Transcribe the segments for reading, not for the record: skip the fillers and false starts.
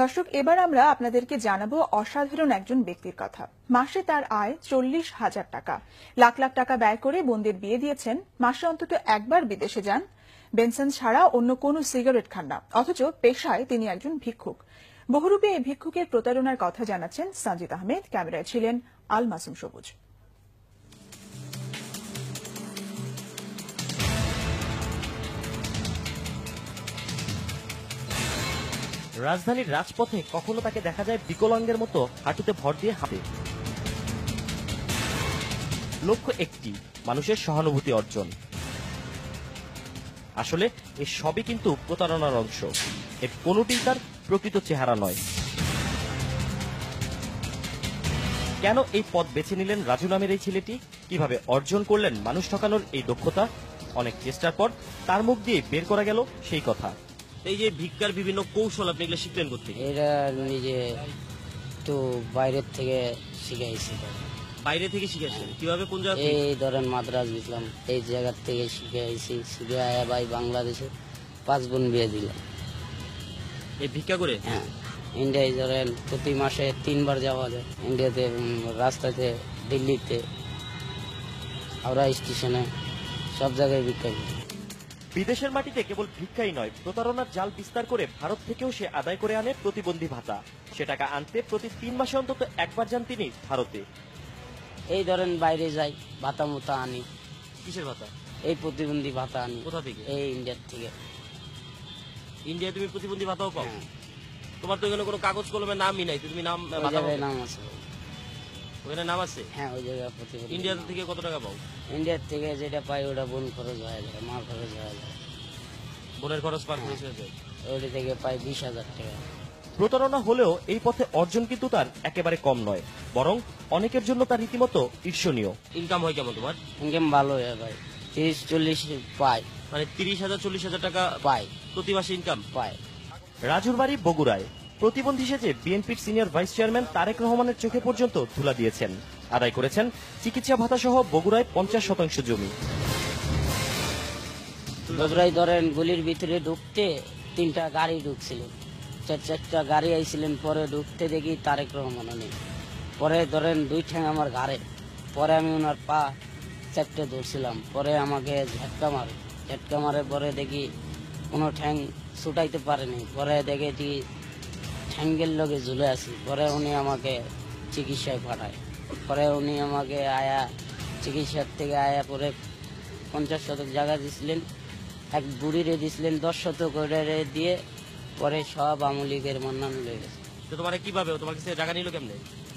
দর্শক, এবার আমরা আপনাদেরকে জানাবো অসাধারণ একজন ব্যক্তির কথা। মাসে তার আয় 40,000 টাকা। লাখ লাখ টাকা ব্যয় করে বোনদের বিয়ে দিয়েছেন। মাসে অন্তত একবার বিদেশে যান। বেনসন ছাড়া অন্য কোনো সিগারেট খান না, অথচ পেশায় তিনি একজন ভিক্ষুক। বহুরূপী এই ভিক্ষুকের প্রতারণার কথা জানাচ্ছেন সানজিদ আহমেদ। ক্যামেরায় ছিলেন আল মাসুম সবুজ। রাজধানীর রাজপথে কখনো তাকে দেখা যায় বিকলাঙ্গের মতো হাঁটুতে ভর দিয়ে হাঁটে। লক্ষ্য একটি, মানুষের সহানুভূতি অর্জন। আসলে এ সবই কিন্তু প্রতারণার অংশ। এর কোনোটিই তার প্রকৃত চেহারা নয়। কেন এই পথ বেছে নিলেন রাজু নামের এই ছেলেটি? কিভাবে অর্জন করলেন মানুষ ঠকানোর এই দক্ষতা? অনেক চেষ্টার পর তার মুখ দিয়ে বের করা গেল সেই কথা। এই যে ভিক্ষার বিভিন্ন কৌশল আপনি এগুলো শিখলেন কোথায়? এটা নিজে তো বাইরের থেকে শিখাইছি। বাইরে থেকে শিখেছেন? কিভাবে, কোন জায়গা? এই ধরেন মাদ্রাজ গেছিলাম, এই জায়গার থেকে শিখাইছি। শিখে আয়া ভাই বাংলাদেশে 5 বোন বিয়ে দিলাম এই ভিক্ষা করে। হ্যাঁ, ইন্ডিয়ায় ধরেন প্রতি মাসে 3 বার যাওয়া যায়। ইন্ডিয়াতে রাস্তাতে, দিল্লিতে, হাওড়া স্টেশনে, সব জায়গায় ভিক্ষা করি। বিদেশের মাটিতে কেবল ভিক্ষাই নয়, প্রতারণার জাল বিস্তার করে ভারত থেকেও সে আদায় করে আনে প্রতিবন্ধী ভাতা। সে টাকা আনতে প্রতি 3 মাসে অন্তত একবার যান তিনি ভারতে। এই ধরেন বাইরে যাই, ভাতা মুতা আনি। কিসের ভাতা? এই প্রতিবন্ধী ভাতা আনি। কোথা থেকে? এই ইন্ডিয়ার থেকে। ইন্ডিয়ায় তুমি প্রতিবন্ধী ভাতাও পাও? হ্যাঁ। তোমার তো এখানে কোনো কাগজ কলমে নামই নাই, তুমি নাম ওই জায়গায় নাম আছে। ওখানে নাম আছে? হ্যাঁ, ওই জায়গায় প্রতিবন্ধী। ইন্ডিয়া থেকে কত টাকা পাও? ইন্ডিয়ার থেকে যেটা পাই ওটা বোন খরচ হয়ে যায়, মা খরচ হয়ে যায়। বোনের খরচ পার খরচ হয়ে যায়। ওইটা থেকে পাই 20,000 টাকা। প্রতারণা হলেও এই পথে অর্জন কিন্তু তার একেবারে কম নয়, বরং অনেকের জন্য তার রীতিমতো ঈর্ষণীয়। ইনকাম হয় কেমন তোমার? ইনকাম ভালো হয় ভাই, 30-40 পাই। মানে 30,000-40,000 টাকা পাই প্রতি মাসে ইনকাম পাই। রাজুর বাড়ি বগুড়ায়। প্রতিবন্ধী সেজে বিএনপির সিনিয়র ভাইস চেয়ারম্যান তারেক রহমানের চোখে পর্যন্ত ধুলা দিয়েছেন। আদায় করেছেন চিকিৎসা ভাতা সহ বগুড়ায় 50% জমি। বগুড়ায় ধরেন গলির ভিতরে ঢুকতে 3টা গাড়ি ঢুকছিল, 4টা গাড়ি আইছিলেন। পরে ঢুকতে দেখি তারেক রহমান নেই। পরে ধরেন 2 ঠ্যাং আমার ঘাড়ে। পরে আমি ওনার পা চেপটে ধরছিলাম। পরে আমাকে ঝটকা মারে। পরে দেখি কোনো ঠ্যাং ছুটাইতে পারেনি। পরে দেখেছি ঠ্যাঙ্গের লগে ঝুলে আছি। পরে উনি আমাকে চিকিৎসায় পাঠায়। পরে উনি আমাকে আয়া চিকিৎসার থেকে আয়া পরে 50 শতক জায়গা দিছিলেন, এক বুড়িরে দিছিলেন 10 শতক দিয়ে। পরে সব আওয়ামী লীগের মান্নান লয়ে গেছে। তো তোমার কিভাবে, তোমার কাছে জায়গা নিল কেমনে?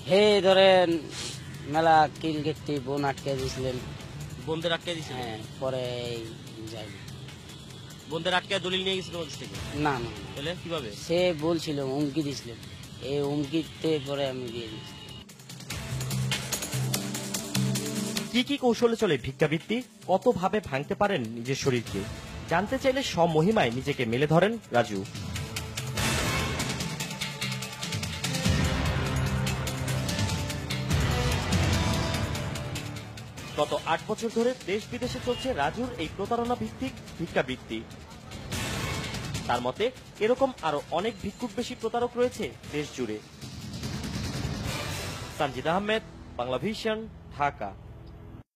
হে ধরেন মেলা কিল গেটটি বোন আটকে দিছিলেন। বোনদের আটকে দিছে? হ্যাঁ, পরে যাই বোনদের আটকে দলিল নিয়ে গেছিল তোমার থেকে? না না, তাহলে কিভাবে? সে বলছিল, হুমকি দিছিলেন। এই হুমকিতে পরে আমি দিয়ে দিচ্ছি। কি কি কৌশলে চলে ভিক্ষাবৃত্তি? কত ভাবে ভাঙতে পারেন নিজের শরীরকে? জানতে চাইলে স্বমহিমায় নিজেকে মেলে ধরেন রাজু। গত 8 বছর ধরে দেশ বিদেশে চলছে রাজুর এই প্রতারণা ভিত্তিক ভিক্ষাবৃত্তি। তার মতে এরকম আরো অনেক ভিক্ষুক বেশি প্রতারক রয়েছে দেশ জুড়ে। সানজিদ আহমেদ, বাংলা ভিশন, ঢাকা।